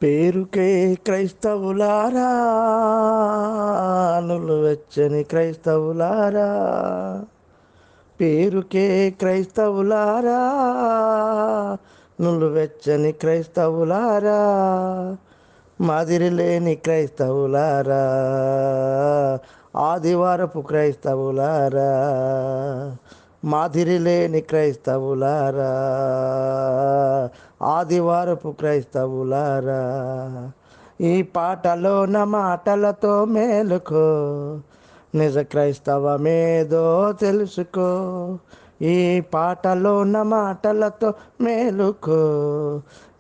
పేరుకే క్రైస్తవులారా, నులువెచ్చని క్రైస్తవులారా, పేరుకే క్రైస్తవులారా, నులువెచ్చని క్రైస్తవులారా, మాదిరి లేని క్రైస్తవులారా, ఆదివారపు క్రైస్తవులారా, మాదిరి లేని క్రైస్తవులారా, ఆదివారపు క్రైస్తవులారా, ఈ పాటలోన మాటలతో మేలుకో, నిజ క్రైస్తవమేదో తెలుసుకో. ఈ పాటలోన మాటలతో మేలుకో,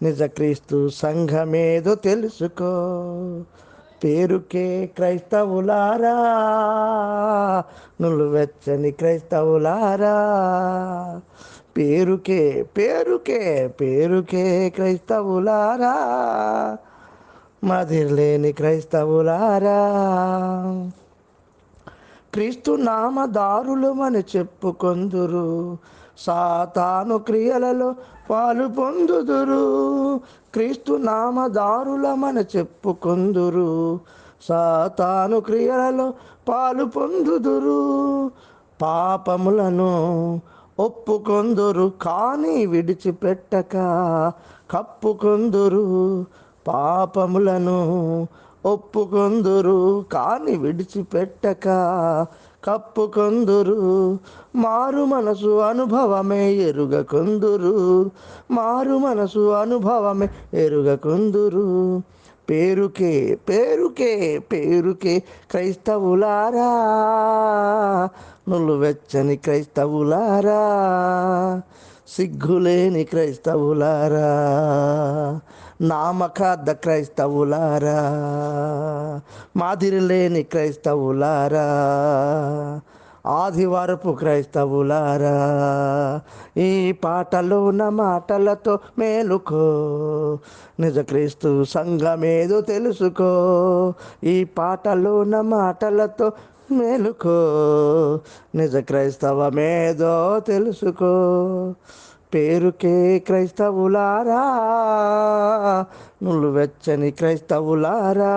నిజ క్రీస్తు సంఘమేదో తెలుసుకో. పేరుకే క్రైస్తవులారా, నులువెచ్చని క్రైస్తవులారా, పేరుకే పేరుకే పేరుకే క్రైస్తవులారా, మదిలేని క్రైస్తవులారా, క్రీస్తు నామదారులమని చెప్పుకొందురు, సాతాను క్రియలలో పాలు పొందుదురు. క్రీస్తు నామదారులమని చెప్పుకొందురు, సాతాను క్రియలలో పాలు పొందుదురు. పాపములను ఒప్పుకొందురు, కానీ విడిచిపెట్టక కప్పుకొందురు. పాపములను ఒప్పుకొందురు, కానీ విడిచిపెట్టక కప్పుకొందురు. మారు మనసు అనుభవమే ఎరుగకొందురు, మారు మనసు అనుభవమే ఎరుగకొందురు. పేరుకే పేరుకే పేరుకే క్రైస్తవులారా, నులువెచ్చని క్రైస్తవులారా, సిగ్గులేని క్రైస్తవులారా, నామకార్థ క్రైస్తవులారా, మాదిరి లేని క్రైస్తవులారా, ఆదివారపు క్రైస్తవులారా, ఈ పాటలోన మాటలతో మేలుకో, నిజ క్రీస్తు సంఘమేదో తెలుసుకో. ఈ పాటలోన మాటలతో మేలుకో, నిజ క్రైస్తవమేదో తెలుసుకో. పేరుకే క్రైస్తవులారా, నులువెచ్చని క్రైస్తవులారా,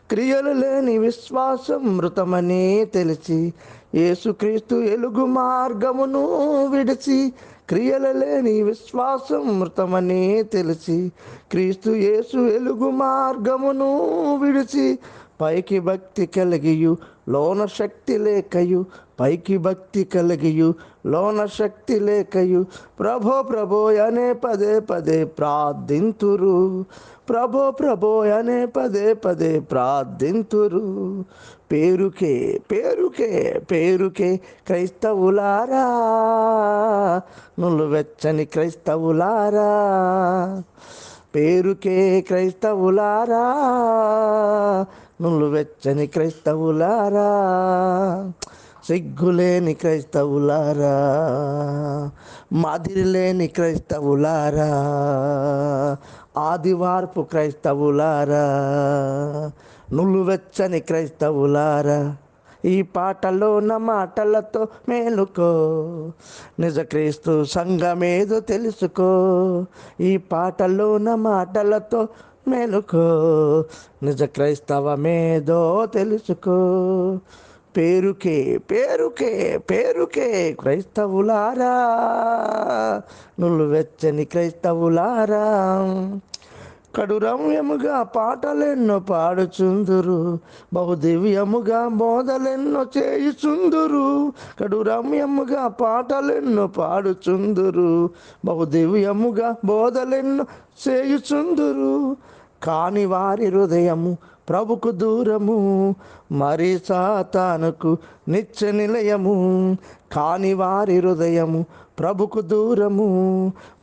క్రియలు లేని విశ్వాసం మృతమని తెలిసి, యేసుక్రీస్తు ఎలుగు మార్గమును విడిచి. క్రియలు లేని విశ్వాసం మృతమని తెలిసి, క్రీస్తు యేసు ఎలుగు మార్గమును విడిచి. పైకి భక్తి కలిగియు లోన శక్తి లేకయు, పైకి భక్తి కలిగియు లోన శక్తి లేకయు, ప్రభో ప్రభో అనే పదే పదే ప్రార్థింతురు, ప్రభో ప్రభో అనే పదే పదే ప్రార్థింతురు. పేరుకే పేరుకే పేరుకే క్రైస్తవులారా, నులువెచ్చని క్రైస్తవులారా, పేరుకే క్రైస్తవులారా, నులువెచ్చని క్రైస్తవులారా, సిగ్గులేని క్రైస్తవులారా, మాదిరి లేని క్రైస్తవులారా, ఆదివారపు క్రైస్తవులారా, నులువెచ్చని క్రైస్తవులారా, ఈ పాటలోన మాటలతో మేలుకో, నిజ క్రీస్తు సంఘమేదో తెలుసుకో. ఈ పాటలోన మాటలతో మేలుకో, నిజ క్రైస్తవమేదో తెలుసుకో. పేరుకే పేరుకే పేరుకే క్రైస్తవులారా, నులువెచ్చని క్రైస్తవులారా, కడురమ్యముగా పాటలెన్నో పాడుచుందురు, బహుదివ్యముగా బోధలెన్నో చేయుచుందురు. కడురమ్యముగా పాటలెన్నో పాడుచుందురు, బహుదివ్యముగా బోధలెన్నో చేయుచుందురు. కాని వారి హృదయము ప్రభుకు దూరము, మరి సాతానుకు నిత్య నిలయము. కాని వారి హృదయము ప్రభుకు దూరము,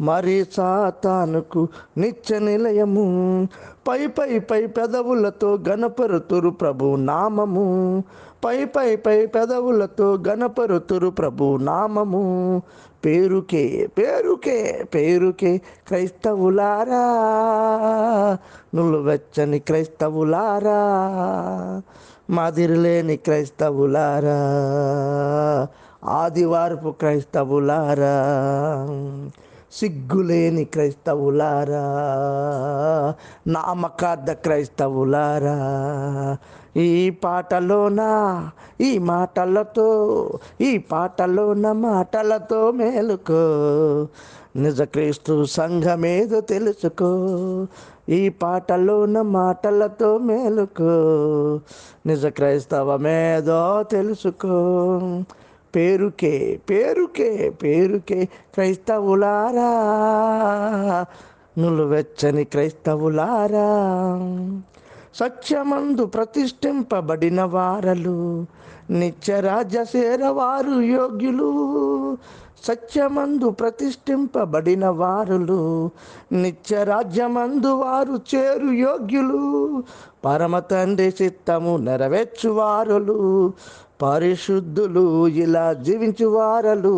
మరి సాతానుకు నిత్య నిలయము. పై పై పై పెదవులతో గణపరుతురు ప్రభు నామము, పై పై పై పెదవులతో గణపరుతురు ప్రభు నామము. పేరుకే పేరుకే పేరుకే క్రైస్తవులారా, నులువెచ్చని క్రైస్తవులారా, మాదిరిలేని క్రైస్తవులారా, ఆదివారపు క్రైస్తవులారా, సిగ్గులేని క్రైస్తవులారా, నామకార్థ క్రైస్తవులారా, ఈ పాటలోన ఈ మాటలతో ఈ పాటలోన మాటలతో మేలుకో, నిజ క్రీస్తు సంఘమేదో తెలుసుకో. ఈ పాటలోన మాటలతో మేలుకో, నిజ క్రైస్తవమేదో తెలుసుకో. పేరుకే పేరుకే పేరుకే క్రైస్తవులారా, నులువెచ్చని క్రైస్తవులారా, సత్యమందు ప్రతిష్ఠింపబడిన వారలు, నిత్యరాజ్య సేరవారు యోగ్యులు. సత్యమందు ప్రతిష్ఠింపబడిన వారులు, నిత్యరాజ్యమందు వారు చేరు యోగ్యులు. పరమ తండ్రి చిత్తము నెరవేర్చువారులు, పరిశుద్ధులు ఇలా జీవించువారలు.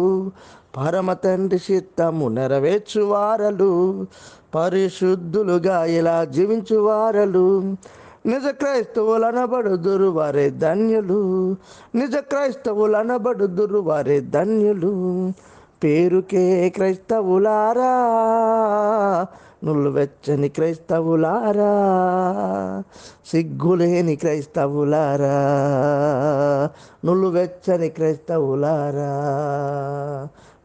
పరమ తండ్రి చిత్తము నెరవేర్చువారలు, పరిశుద్ధులుగా ఇలా జీవించువారలు. నిజ క్రైస్తవులు అనబడుదురు వారే ధన్యులు, నిజ క్రైస్తవులు అనబడుదురు వారే ధన్యులు. పేరుకే క్రైస్తవులారా, నులువెచ్చని క్రైస్తవులారా, సిగ్గులేని క్రైస్తవులారా, నులువెచ్చని క్రైస్తవులారా,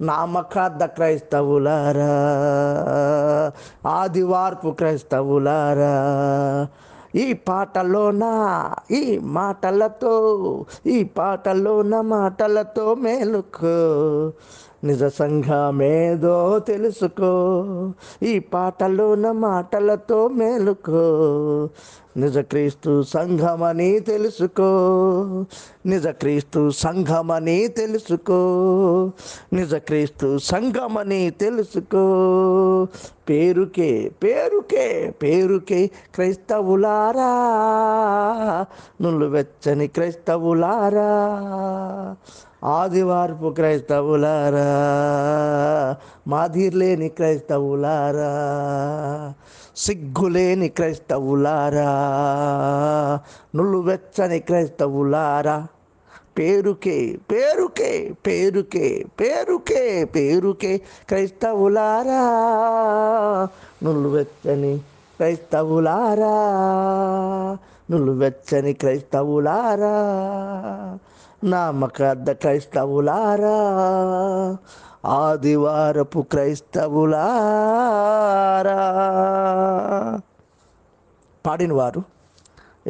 నామకార్థ క్రైస్తవులారా, ఆదివార్పు క్రైస్తవులారా, ఈ పాటలోన ఈ మాటలతో ఈ పాటలోన మాటలతో మేలుకో, నిజ సంఘమేదో తెలుసుకో. ఈ పాటలోన మాటలతో మేలుకో, నిజ క్రీస్తు సంఘమని తెలుసుకో, నిజ క్రీస్తు సంఘమని తెలుసుకో, నిజ క్రీస్తు సంఘమని తెలుసుకో. పేరుకే పేరుకే పేరుకే క్రైస్తవులారా, నులువెచ్చని క్రైస్తవులారా, ఆదివారపు క్రైస్తవులారా, మాదిర్లేని క్రైస్తవులారా, సిగ్గులేని క్రైస్తవులారా, నులువెచ్చని క్రైస్తవులారా, పేరుకే పేరుకే పేరుకే పేరుకే పేరుకే క్రైస్తవులారా, నులువెచ్చని క్రైస్తవులారా, నులువెచ్చని క్రైస్తవులారా, నామకార్థ క్రైస్తవులారా, ఆదివారపు క్రైస్తవులారా. పాడినవారు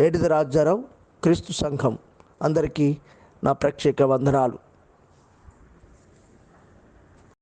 ఏడిది రాజారావు, క్రీస్తు సంఘం. అందరికీ నా ప్రత్యేక వందనాలు.